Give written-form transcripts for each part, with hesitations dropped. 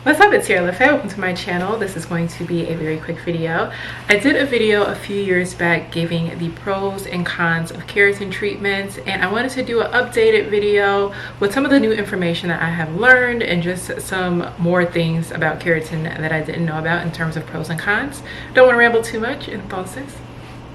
What's up, it's Leffe. Welcome to my channel. This is going to be a very quick video. I did a video a few years back giving the pros and cons of keratin treatments, and I wanted to do an updated video with some of the new information that I have learned and just some more things about keratin that I didn't know about in terms of pros and cons. Don't want to ramble too much, entonces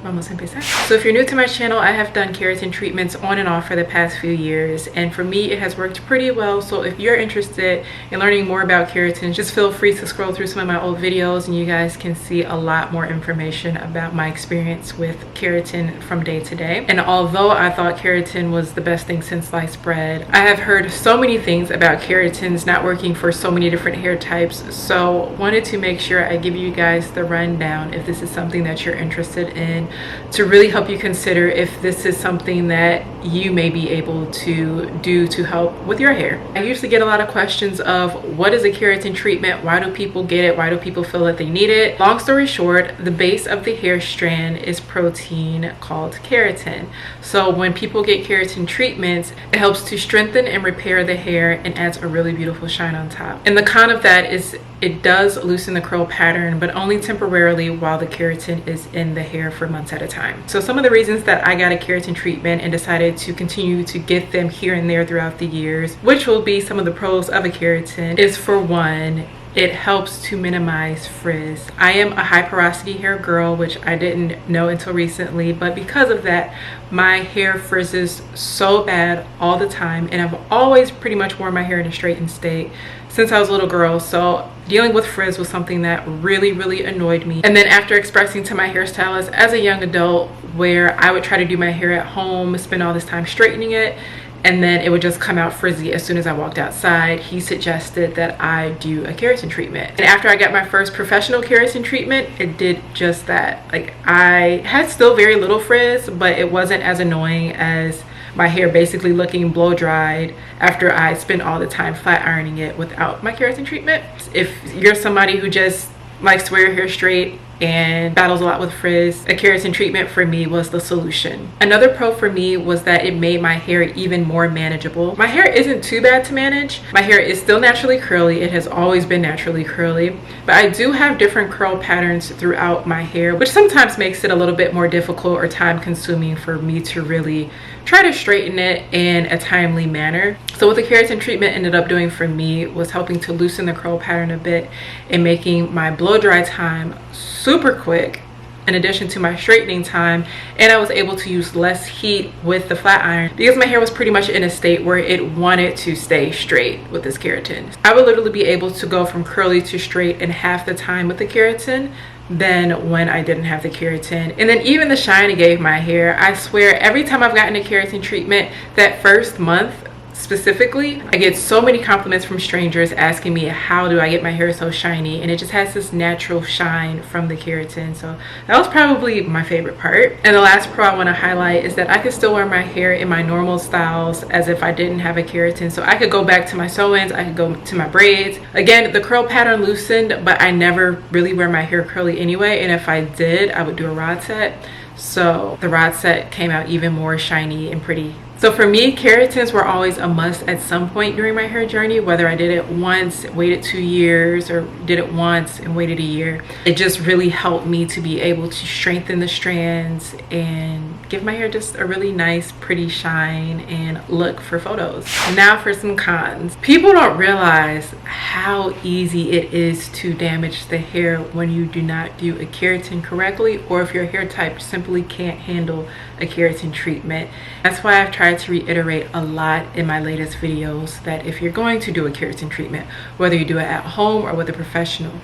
vamos a empezar. So if you're new to my channel, I have done keratin treatments on and off for the past few years, and for me it has worked pretty well. So if you're interested in learning more about keratin, just feel free to scroll through some of my old videos and you guys can see a lot more information about my experience with keratin from day to day. And although I thought keratin was the best thing since sliced bread, I have heard so many things about keratins not working for so many different hair types, so wanted to make sure I give you guys the rundown if this is something that you're interested in, to really help you consider if this is something that you may be able to do to help with your hair. I usually get a lot of questions of what is a keratin treatment, why do people get it, why do people feel that they need it. Long story short, the base of the hair strand is protein called keratin. So when people get keratin treatments, it helps to strengthen and repair the hair and adds a really beautiful shine on top. And the con of that is it does loosen the curl pattern, but only temporarily while the keratin is in the hair for months at a time. So some of the reasons that I got a keratin treatment and decided to continue to get them here and there throughout the years, which will be some of the pros of a keratin, is for one, it helps to minimize frizz. I am a high porosity hair girl, which I didn't know until recently, but because of that, my hair frizzes so bad all the time, and I've always pretty much worn my hair in a straightened state since I was a little girl. So dealing with frizz was something that really annoyed me. And then after expressing to my hairstylist as a young adult, where I would try to do my hair at home, spend all this time straightening it, and then it would just come out frizzy as soon as I walked outside, he suggested that I do a keratin treatment. And after I got my first professional keratin treatment, it did just that. Like, I had still very little frizz, but it wasn't as annoying as my hair basically looking blow dried after I spent all the time flat ironing it without my keratin treatment. If you're somebody who just likes to wear your hair straight and battles a lot with frizz, a keratin treatment for me was the solution. Another pro for me was that it made my hair even more manageable. My hair isn't too bad to manage. My hair is still naturally curly. It has always been naturally curly, but I do have different curl patterns throughout my hair, which sometimes makes it a little bit more difficult or time consuming for me to really try to straighten it in a timely manner. So what the keratin treatment ended up doing for me was helping to loosen the curl pattern a bit and making my blow dry time super quick, in addition to my straightening time. And I was able to use less heat with the flat iron because my hair was pretty much in a state where it wanted to stay straight with this keratin. I would literally be able to go from curly to straight in half the time with the keratin than when I didn't have the keratin. And then even the shine it gave my hair, I swear every time I've gotten a keratin treatment, that first month specifically, I get so many compliments from strangers asking me how do I get my hair so shiny, and it just has this natural shine from the keratin. So that was probably my favorite part. And the last pro I want to highlight is that I could still wear my hair in my normal styles as if I didn't have a keratin. So I could go back to my sew-ins, I could go to my braids. Again, the curl pattern loosened, but I never really wear my hair curly anyway, and if I did, I would do a rod set. So the rod set came out even more shiny and pretty. So for me, keratins were always a must at some point during my hair journey, whether I did it once, waited 2 years, or did it once and waited a year. It just really helped me to be able to strengthen the strands and give my hair just a really nice, pretty shine and look for photos. Now for some cons. People don't realize how easy it is to damage the hair when you do not do a keratin correctly, or if your hair type simply can't handle a keratin treatment. That's why I've tried to reiterate a lot in my latest videos that if you're going to do a keratin treatment, whether you do it at home or with a professional,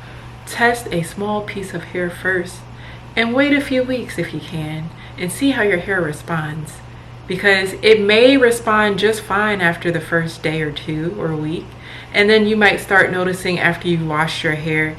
test a small piece of hair first and wait a few weeks if you can and see how your hair responds, because it may respond just fine after the first day or two or a week, and then you might start noticing after you wash your hair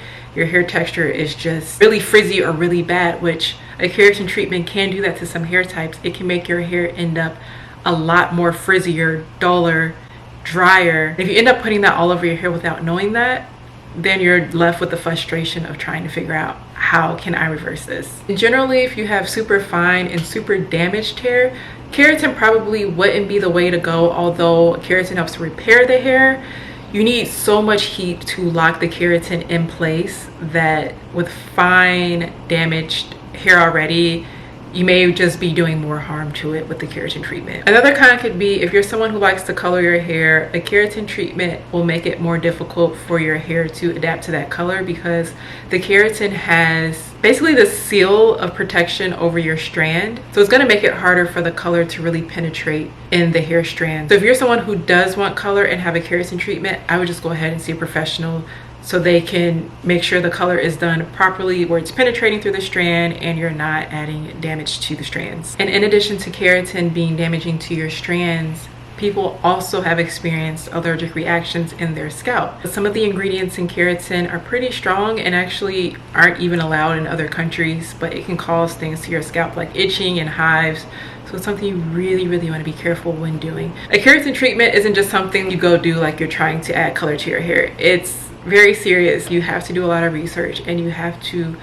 texture is just really frizzy or really bad, which a keratin treatment can do that to some hair types. It can make your hair end up a lot more frizzier, duller, drier. If you end up putting that all over your hair without knowing that, then you're left with the frustration of trying to figure out, how can I reverse this? And generally, if you have super fine and super damaged hair, keratin probably wouldn't be the way to go. Although keratin helps to repair the hair, you need so much heat to lock the keratin in place that with fine damaged hair already, you may just be doing more harm to it with the keratin treatment. Another con could be if you're someone who likes to color your hair, a keratin treatment will make it more difficult for your hair to adapt to that color, because the keratin has basically the seal of protection over your strand. So it's going to make it harder for the color to really penetrate in the hair strand. So if you're someone who does want color and have a keratin treatment, I would just go ahead and see a professional so they can make sure the color is done properly, where it's penetrating through the strand and you're not adding damage to the strands. And in addition to keratin being damaging to your strands, people also have experienced allergic reactions in their scalp. Some of the ingredients in keratin are pretty strong and actually aren't even allowed in other countries, but it can cause things to your scalp like itching and hives. So it's something you really want to be careful when doing. A keratin treatment isn't just something you go do like you're trying to add color to your hair. It's very serious. You have to do a lot of research, and you have to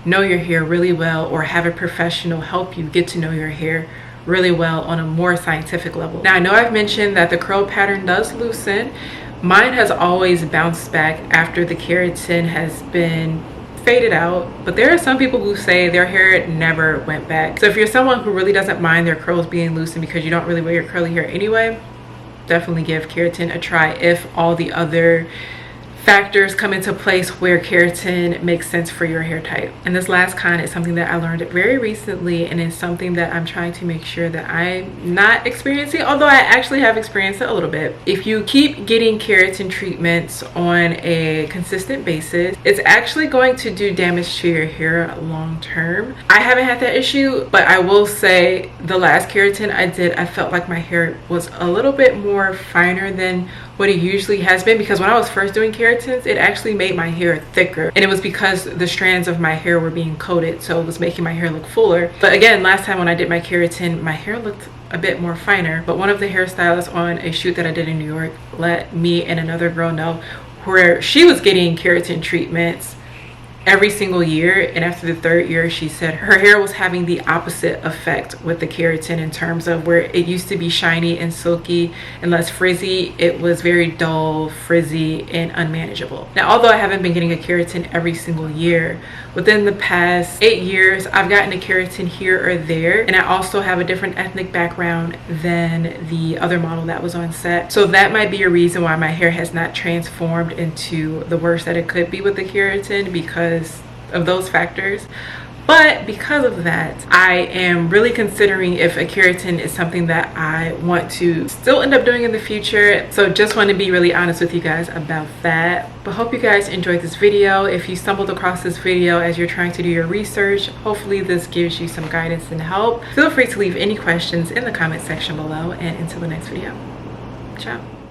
know your hair really well, or have a professional help you get to know your hair really well on a more scientific level. Now, I know I've mentioned that the curl pattern does loosen. Mine has always bounced back after the keratin has been faded out, but there are some people who say their hair never went back. So if you're someone who really doesn't mind their curls being loosened because you don't really wear your curly hair anyway, definitely give keratin a try if all the other factors come into place where keratin makes sense for your hair type. And this last con is something that I learned very recently, and it's something that I'm trying to make sure that I'm not experiencing, although I actually have experienced it a little bit. If you keep getting keratin treatments on a consistent basis, it's actually going to do damage to your hair long term. I haven't had that issue, but I will say the last keratin I did, I felt like my hair was a little bit more finer than what it usually has been, because when I was first doing keratins, it actually made my hair thicker, and it was because the strands of my hair were being coated, so it was making my hair look fuller. But again, last time when I did my keratin, my hair looked a bit more finer. But one of the hairstylists on a shoot that I did in New York let me and another girl know where she was getting keratin treatments every single year, and after the third year she said her hair was having the opposite effect with the keratin, in terms of where it used to be shiny and silky and less frizzy, it was very dull, frizzy, and unmanageable. Now, although I haven't been getting a keratin every single year, within the past 8 years I've gotten a keratin here or there, and I also have a different ethnic background than the other model that was on set, so that might be a reason why my hair has not transformed into the worst that it could be with the keratin, because of those factors. But because of that, I am really considering if a keratin is something that I want to still end up doing in the future. So just want to be really honest with you guys about that. But hope you guys enjoyed this video. If you stumbled across this video as you're trying to do your research, hopefully this gives you some guidance and help. Feel free to leave any questions in the comment section below, and until the next video, ciao.